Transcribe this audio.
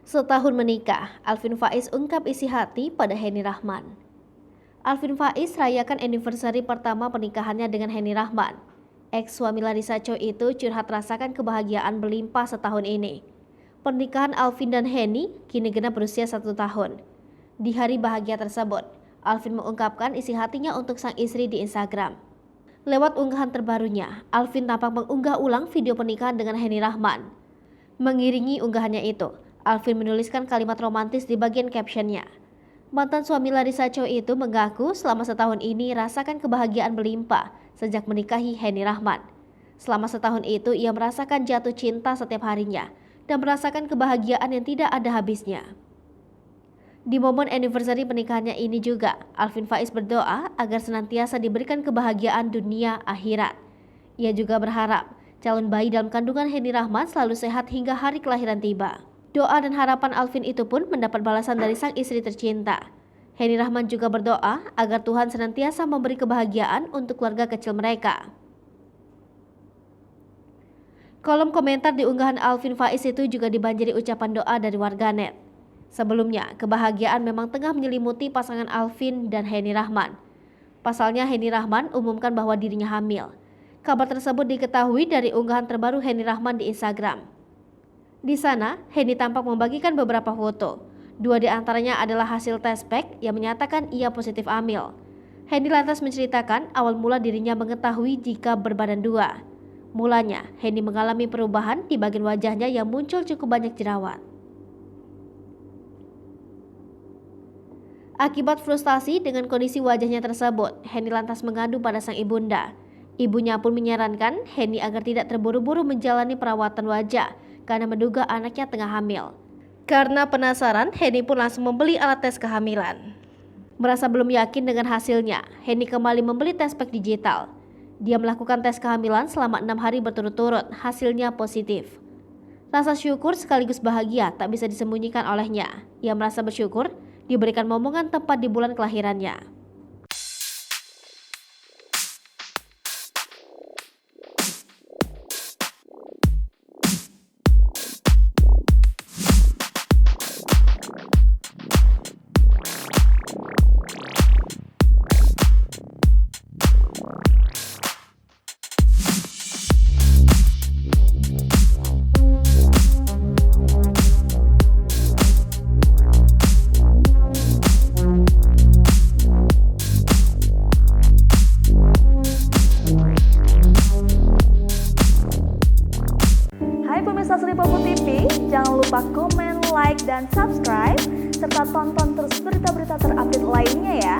Setahun menikah, Alvin Faiz ungkap isi hati pada Henny Rahman. Alvin Faiz rayakan anniversary pertama pernikahannya dengan Henny Rahman. Ex-suami Larissa Chow itu curhat rasakan kebahagiaan berlimpah setahun ini. Pernikahan Alvin dan Henny kini genap berusia 1 tahun. Di hari bahagia tersebut, Alvin mengungkapkan isi hatinya untuk sang istri di Instagram. Lewat unggahan terbarunya, Alvin tampak mengunggah ulang video pernikahan dengan Henny Rahman. Mengiringi unggahannya itu, Alvin menuliskan kalimat romantis di bagian captionnya. Mantan suami Larissa Chow itu mengaku selama setahun ini rasakan kebahagiaan berlimpah sejak menikahi Henny Rahman. Selama setahun itu ia merasakan jatuh cinta setiap harinya dan merasakan kebahagiaan yang tidak ada habisnya. Di momen anniversary pernikahannya ini juga, Alvin Faiz berdoa agar senantiasa diberikan kebahagiaan dunia akhirat. Ia juga berharap calon bayi dalam kandungan Henny Rahman selalu sehat hingga hari kelahiran tiba. Doa dan harapan Alvin itu pun mendapat balasan dari sang istri tercinta. Henny Rahman juga berdoa agar Tuhan senantiasa memberi kebahagiaan untuk keluarga kecil mereka. Kolom komentar di unggahan Alvin Faiz itu juga dibanjiri ucapan doa dari warganet. Sebelumnya, kebahagiaan memang tengah menyelimuti pasangan Alvin dan Henny Rahman. Pasalnya, Henny Rahman umumkan bahwa dirinya hamil. Kabar tersebut diketahui dari unggahan terbaru Henny Rahman di Instagram. Di sana, Henny tampak membagikan beberapa foto. 2 di antaranya adalah hasil tes pack yang menyatakan ia positif hamil. Henny lantas menceritakan awal mula dirinya mengetahui jika berbadan 2. Mulanya, Henny mengalami perubahan di bagian wajahnya yang muncul cukup banyak jerawat. Akibat frustasi dengan kondisi wajahnya tersebut, Henny lantas mengadu pada sang ibunda. Ibunya pun menyarankan Henny agar tidak terburu-buru menjalani perawatan wajah karena menduga anaknya tengah hamil. Karena penasaran, Henny pun langsung membeli alat tes kehamilan. Merasa belum yakin dengan hasilnya, Henny kembali membeli tes pack digital. Dia melakukan tes kehamilan selama 6 hari berturut-turut, hasilnya positif. Rasa syukur sekaligus bahagia tak bisa disembunyikan olehnya. Ia merasa bersyukur diberikan momongan tepat di bulan kelahirannya. Hai pemirsa Sri Popo TV, jangan lupa komen, like, dan subscribe, serta tonton terus berita-berita terupdate lainnya ya.